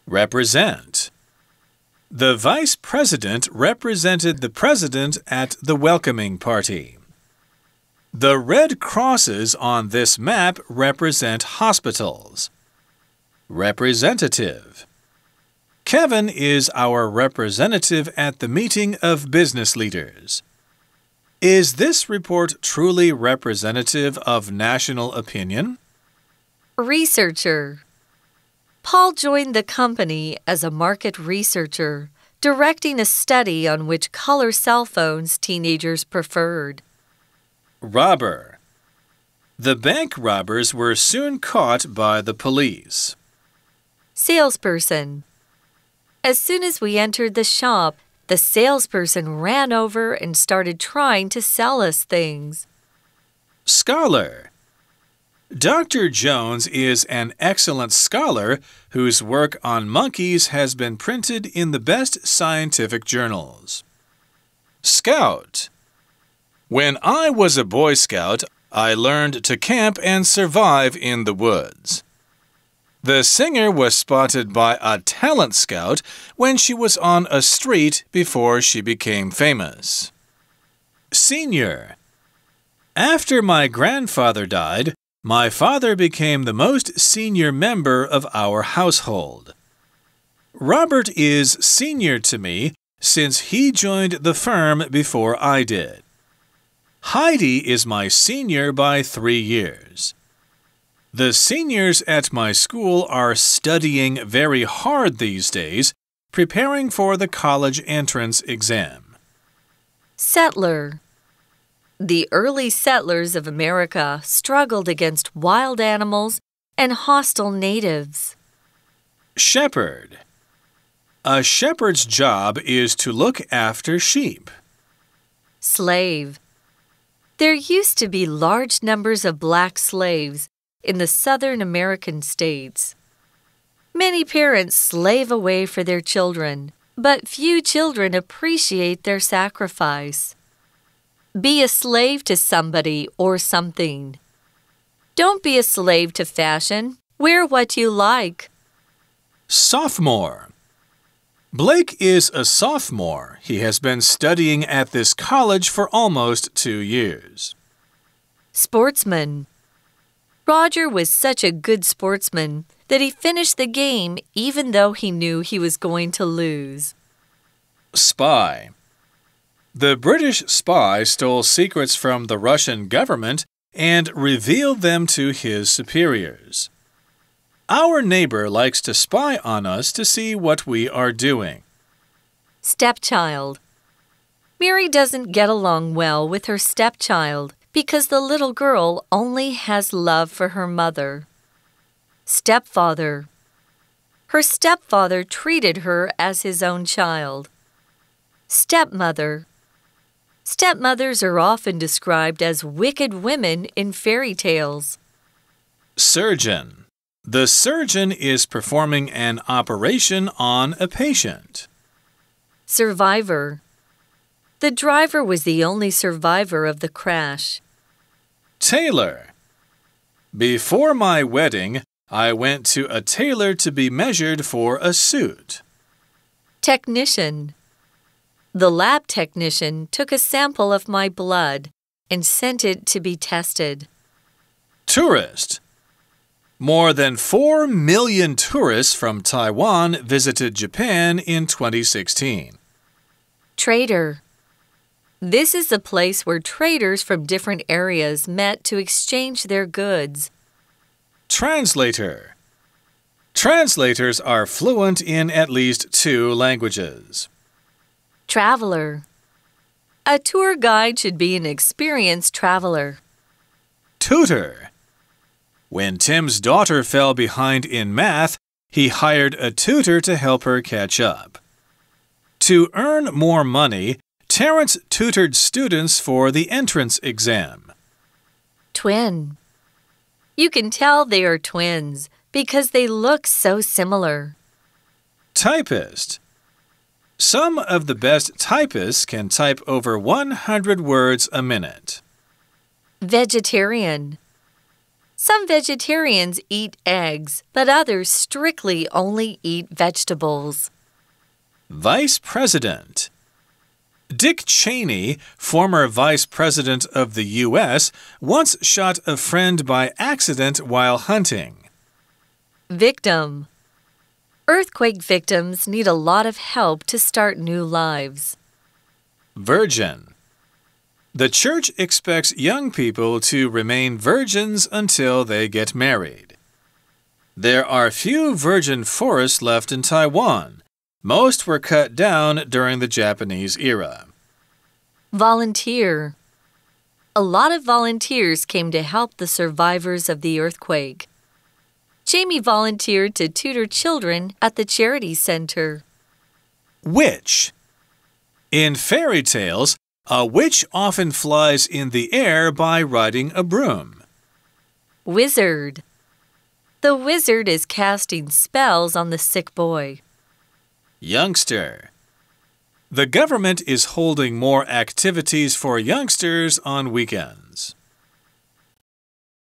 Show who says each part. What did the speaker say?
Speaker 1: Represent. The vice president represented the president at the welcoming party. The red crosses on this map represent hospitals. Representative. Kevin is our representative at the meeting of business leaders. Is this report truly representative of national opinion?
Speaker 2: Researcher. Paul joined the company as a market researcher, directing a study on which color cell phones teenagers preferred.
Speaker 1: Robber. The bank robbers were soon caught by the police.
Speaker 2: Salesperson. As soon as we entered the shop, the salesperson ran over and started trying to sell us things.
Speaker 1: Scholar. Dr. Jones is an excellent scholar whose work on monkeys has been printed in the best scientific journals. Scout. When I was a Boy Scout, I learned to camp and survive in the woods. The singer was spotted by a talent scout when she was on a street before she became famous. Senior. After my grandfather died, my father became the most senior member of our household. Robert is senior to me since he joined the firm before I did. Heidi is my senior by 3 years. The seniors at my school are studying very hard these days, preparing for the college entrance exam.
Speaker 2: Settler. The early settlers of America struggled against wild animals and hostile natives.
Speaker 1: Shepherd. A shepherd's job is to look after sheep.
Speaker 2: Slave. There used to be large numbers of black slaves in the Southern American states. Many parents slave away for their children, but few children appreciate their sacrifice. Be a slave to somebody or something. Don't be a slave to fashion. Wear what you like.
Speaker 1: Sophomore. Blake is a sophomore. He has been studying at this college for almost 2 years.
Speaker 2: Sportsman. Roger was such a good sportsman that he finished the game even though he knew he was going to lose.
Speaker 1: Spy. The British spy stole secrets from the Russian government and revealed them to his superiors. Our neighbor likes to spy on us to see what we are doing.
Speaker 2: Stepchild. Mary doesn't get along well with her stepchild because the little girl only has love for her mother. Stepfather. Her stepfather treated her as his own child. Stepmother. Stepmothers are often described as wicked women in fairy tales.
Speaker 1: Surgeon. The surgeon is performing an operation on a patient.
Speaker 2: Survivor. The driver was the only survivor of the crash.
Speaker 1: Tailor. Before my wedding, I went to a tailor to be measured for a suit.
Speaker 2: Technician. The lab technician took a sample of my blood and sent it to be tested.
Speaker 1: Tourist. More than 4 million tourists from Taiwan visited Japan in 2016.
Speaker 2: Trader. This is a place where traders from different areas met to exchange their goods.
Speaker 1: Translator. Translators are fluent in at least 2 languages.
Speaker 2: Traveler. A tour guide should be an experienced traveler.
Speaker 1: Tutor. When Tim's daughter fell behind in math, he hired a tutor to help her catch up. To earn more money, Terrence tutored students for the entrance exam.
Speaker 2: Twin. You can tell they are twins because they look so similar.
Speaker 1: Typist. Some of the best typists can type over 100 words a minute.
Speaker 2: Vegetarian. Some vegetarians eat eggs, but others strictly only eat vegetables.
Speaker 1: Vice President. Dick Cheney, former Vice President of the U.S., once shot a friend by accident while hunting.
Speaker 2: Victim. Earthquake victims need a lot of help to start new lives.
Speaker 1: Virgin. The church expects young people to remain virgins until they get married. There are few virgin forests left in Taiwan. Most were cut down during the Japanese era.
Speaker 2: Volunteer. A lot of volunteers came to help the survivors of the earthquake. Jamie volunteered to tutor children at the charity center.
Speaker 1: Witch. In fairy tales, a witch often flies in the air by riding a broom.
Speaker 2: Wizard. The wizard is casting spells on the sick boy.
Speaker 1: Youngster. The government is holding more activities for youngsters on weekends.